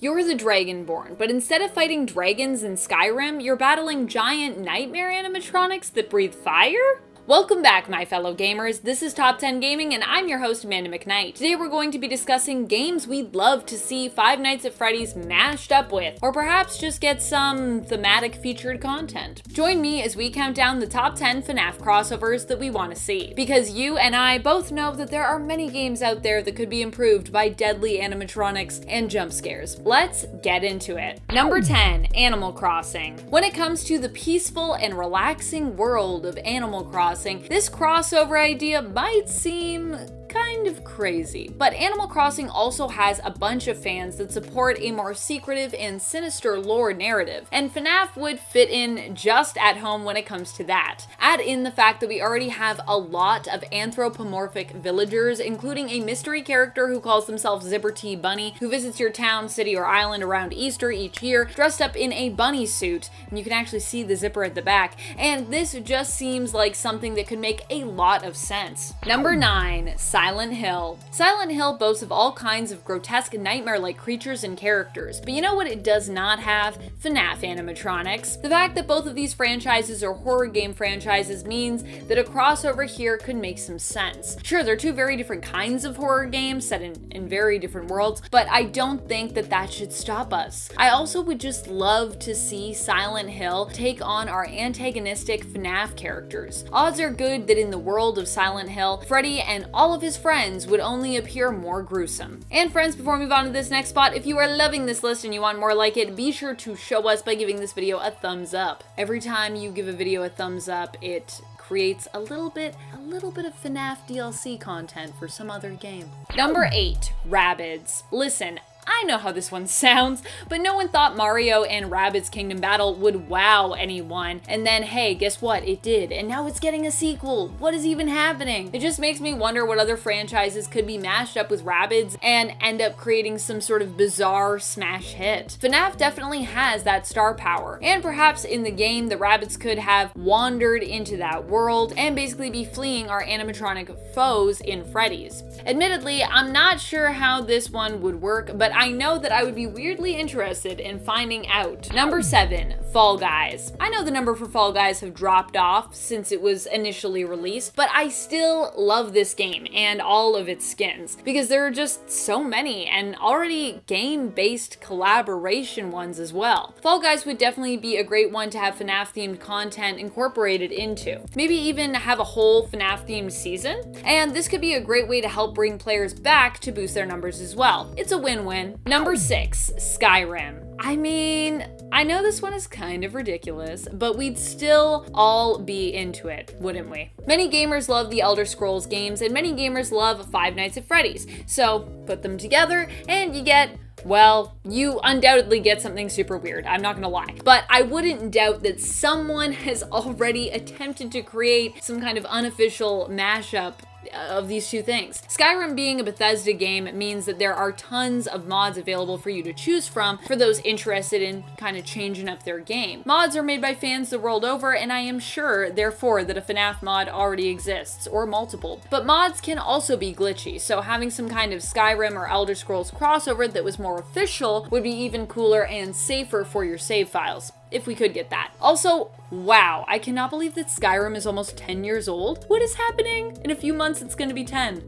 You're the Dragonborn, but instead of fighting dragons in Skyrim, you're battling giant Nightmare Animatronics that breathe fire? Welcome back, my fellow gamers. This is Top 10 Gaming, and I'm your host, Amanda McKnight. Today we're going to be discussing games we'd love to see Five Nights at Freddy's mashed up with, or perhaps just get some thematic featured content. Join me as we count down the top 10 FNAF crossovers that we want to see, because you and I both know that there are many games out there that could be improved by deadly animatronics and jump scares. Let's get into it. Number 10, Animal Crossing. When it comes to the peaceful and relaxing world of Animal Crossing, this crossover idea might seem kind of crazy, but Animal Crossing also has a bunch of fans that support a more secretive and sinister lore narrative, and FNAF would fit in just at home when it comes to that. Add in the fact that we already have a lot of anthropomorphic villagers, including a mystery character who calls themselves Zipper T Bunny, who visits your town, city, or island around Easter each year, dressed up in a bunny suit, and you can actually see the zipper at the back, and this just seems like something that could make a lot of sense. Number 9, Silent Hill. Silent Hill boasts of all kinds of grotesque nightmare-like creatures and characters, but you know what it does not have? FNAF animatronics. The fact that both of these franchises are horror game franchises means that a crossover here could make some sense. Sure, they're two very different kinds of horror games set in very different worlds, but I don't think that that should stop us. I also would just love to see Silent Hill take on our antagonistic FNAF characters. Odds are good that in the world of Silent Hill, Freddy and all of his friends would only appear more gruesome. And friends, before we move on to this next spot, if you are loving this list and you want more like it, be sure to show us by giving this video a thumbs up. Every time you give a video a thumbs up, it creates a little bit of FNAF DLC content for some other game. Number 8, Rabbids. Listen, I know how this one sounds, but no one thought Mario and Rabbids Kingdom Battle would wow anyone. And then, hey, guess what? It did. And now it's getting a sequel. What is even happening? It just makes me wonder what other franchises could be mashed up with Rabbids and end up creating some sort of bizarre smash hit. FNAF definitely has that star power. And perhaps in the game, the Rabbids could have wandered into that world and basically be fleeing our animatronic foes in Freddy's. Admittedly, I'm not sure how this one would work, but I know that I would be weirdly interested in finding out. Number 7, Fall Guys. I know the number for Fall Guys have dropped off since it was initially released, but I still love this game and all of its skins because there are just so many and already game-based collaboration ones as well. Fall Guys would definitely be a great one to have FNAF themed content incorporated into. Maybe even have a whole FNAF themed season, and this could be a great way to help bring players back to boost their numbers as well. It's a win-win. Number 6, Skyrim. I mean, I know this one is kind of ridiculous, but we'd still all be into it, wouldn't we? Many gamers love the Elder Scrolls games, and many gamers love Five Nights at Freddy's. So put them together and you get, well, you undoubtedly get something super weird, I'm not gonna lie. But I wouldn't doubt that someone has already attempted to create some kind of unofficial mashup of these two things. Skyrim being a Bethesda game means that there are tons of mods available for you to choose from for those interested in kind of changing up their game. Mods are made by fans the world over, and I am sure, therefore, that a FNAF mod already exists, or multiple. But mods can also be glitchy, so having some kind of Skyrim or Elder Scrolls crossover that was more official would be even cooler and safer for your save files, if we could get that. Also, wow, I cannot believe that Skyrim is almost 10 years old. What is happening? In a few months, it's gonna be 10.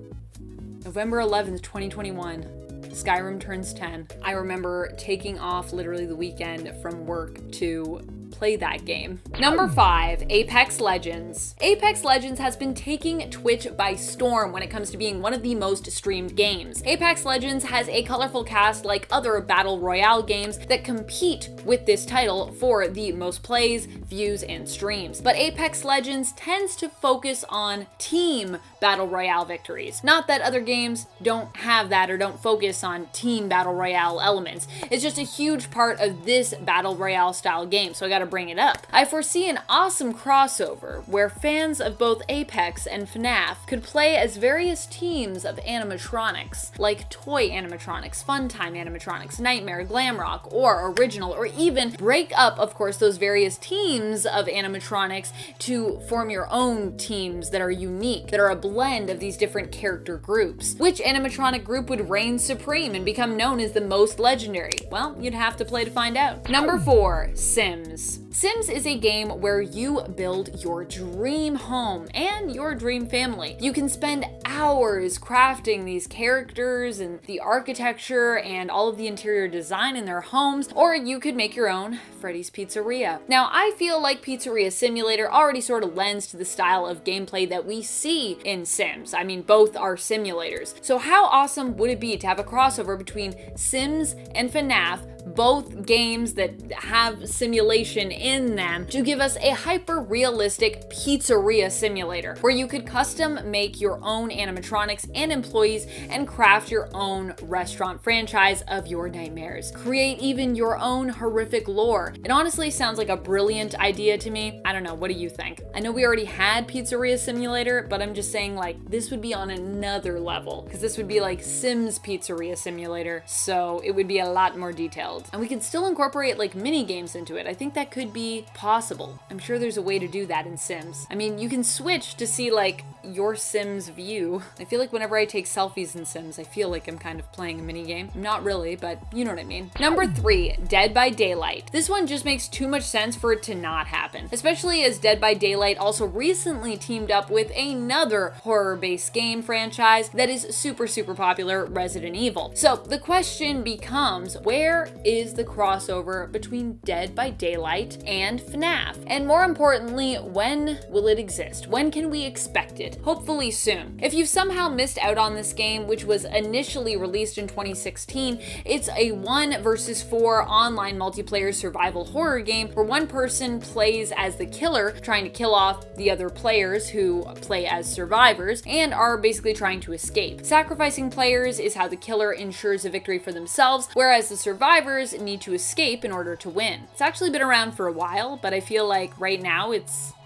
November 11th, 2021. Skyrim turns 10. I remember taking off literally the weekend from work to play that game. Number 5, Apex Legends. Apex Legends has been taking Twitch by storm when it comes to being one of the most streamed games. Apex Legends has a colorful cast like other battle royale games that compete with this title for the most plays, views, and streams. But Apex Legends tends to focus on team battle royale victories. Not that other games don't have that or don't focus on team battle royale elements. It's just a huge part of this battle royale style game, so I gotta gotta bring it up. I foresee an awesome crossover where fans of both Apex and FNAF could play as various teams of animatronics, like toy animatronics, funtime animatronics, Nightmare, Glamrock, or original, or even break up, of course, those various teams of animatronics to form your own teams that are unique, that are a blend of these different character groups. Which animatronic group would reign supreme and become known as the most legendary? Well, you'd have to play to find out. Number 4, Sims. Sims is a game where you build your dream home and your dream family. You can spend hours crafting these characters and the architecture and all of the interior design in their homes, or you could make your own Freddy's Pizzeria. Now, I feel like Pizzeria Simulator already sort of lends to the style of gameplay that we see in Sims. I mean, both are simulators. So how awesome would it be to have a crossover between Sims and FNAF, both games that have simulation in them, to give us a hyper-realistic pizzeria simulator where you could custom make your own animatronics and employees and craft your own restaurant franchise of your nightmares. Create even your own horrific lore. It honestly sounds like a brilliant idea to me. I don't know, what do you think? I know we already had Pizzeria Simulator, but I'm just saying, like, this would be on another level, because this would be like Sims Pizzeria Simulator, so it would be a lot more detailed. And we could still incorporate like mini games into it. I think that could be possible. I'm sure there's a way to do that in Sims. I mean, you can switch to see like your Sims view. I feel like whenever I take selfies in Sims, I feel like I'm kind of playing a mini game. Not really, but you know what I mean. Number 3, Dead by Daylight. This one just makes too much sense for it to not happen, especially as Dead by Daylight also recently teamed up with another horror-based game franchise that is super popular, Resident Evil. So the question becomes, where is the crossover between Dead by Daylight and FNAF? And more importantly, when will it exist? When can we expect it? Hopefully soon. If you've somehow missed out on this game, which was initially released in 2016, it's a 1 versus 4 online multiplayer survival horror game where one person plays as the killer, trying to kill off the other players who play as survivors and are basically trying to escape. Sacrificing players is how the killer ensures a victory for themselves, whereas the survivors need to escape in order to win. It's actually been around for a while, but I feel like right now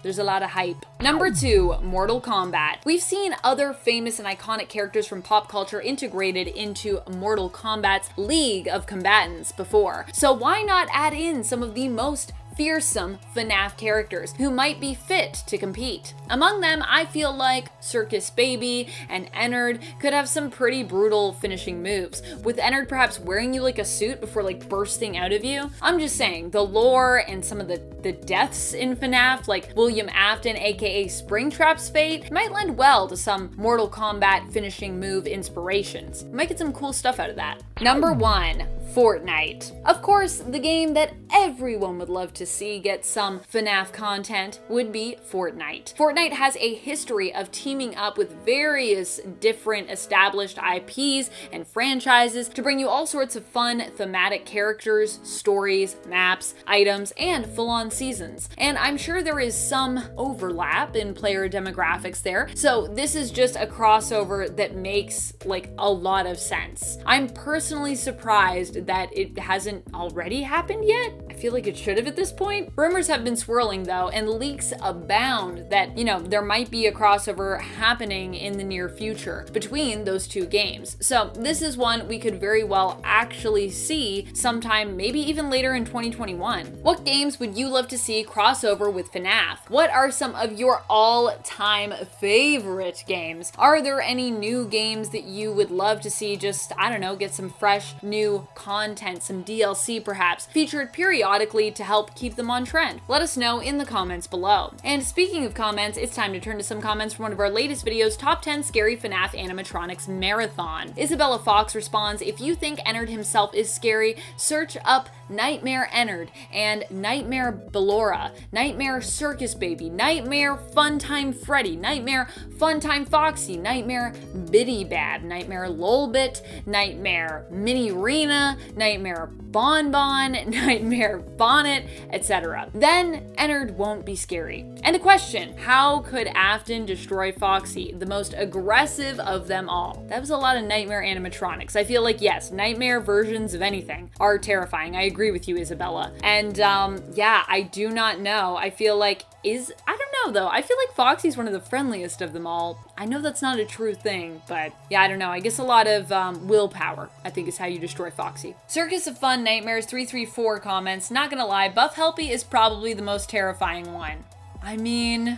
there's a lot of hype. Number 2, Mortal Kombat. We've seen other famous and iconic characters from pop culture integrated into Mortal Kombat's League of Combatants before. So why not add in some of the most fearsome FNAF characters who might be fit to compete? Among them, I feel like Circus Baby and Ennard could have some pretty brutal finishing moves, with Ennard perhaps wearing you like a suit before like bursting out of you. I'm just saying, the lore and some of the deaths in FNAF, like William Afton aka Springtrap's fate, might lend well to some Mortal Kombat finishing move inspirations. We might get some cool stuff out of that. Number 1, Fortnite. Of course, the game that everyone would love to see get some FNAF content would be Fortnite. Fortnite has a history of teaming up with various different established IPs and franchises to bring you all sorts of fun thematic characters, stories, maps, items, and full-on seasons. And I'm sure there is some overlap in player demographics there, so this is just a crossover that makes like a lot of sense. I'm personally surprised that it hasn't already happened yet. I feel like it should have at this point. Rumors have been swirling though, and leaks abound that, you know, there might be a crossover happening in the near future between those two games. So this is one we could very well actually see sometime, maybe even later in 2021. What games would you love to see crossover with FNAF? What are some of your all-time favorite games? Are there any new games that you would love to see just, I don't know, get some fresh new content, some DLC perhaps, featured periodically to help keep them on trend? Let us know in the comments below. And speaking of comments, it's time to turn to some comments from one of our latest videos, Top 10 Scary FNAF Animatronics Marathon. Isabella Fox responds, if you think Ennard himself is scary, search up Nightmare Ennard and Nightmare Ballora, Nightmare Circus Baby, Nightmare Funtime Freddy, Nightmare Funtime Foxy, Nightmare Biddy Bab, Nightmare Lolbit, Nightmare Mini Rena, Nightmare Bonbon, Nightmare Bonnet, etc. Then Ennard won't be scary. And a question, how could Afton destroy Foxy, the most aggressive of them all? That was a lot of Nightmare animatronics. I feel like, yes, Nightmare versions of anything are terrifying. I agree agree with you, Isabella. And yeah, I do not know. I feel like I don't know though. I feel like Foxy's one of the friendliest of them all. I know that's not a true thing, but yeah, I don't know. I guess a lot of willpower, I think, is how you destroy Foxy. Circus of Fun Nightmares 334 comments, not gonna lie, Buff Helpy is probably the most terrifying one. I mean,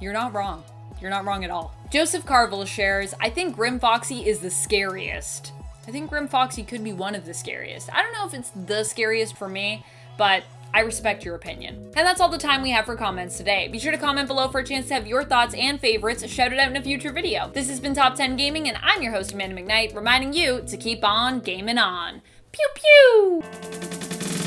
you're not wrong. You're not wrong at all. Joseph Carville shares, I think Grim Foxy is the scariest. I think Grim Foxy could be one of the scariest. I don't know if it's the scariest for me, but I respect your opinion. And that's all the time we have for comments today. Be sure to comment below for a chance to have your thoughts and favorites shouted out in a future video. This has been Top 10 Gaming, and I'm your host, Amanda McKnight, reminding you to keep on gaming on. Pew pew!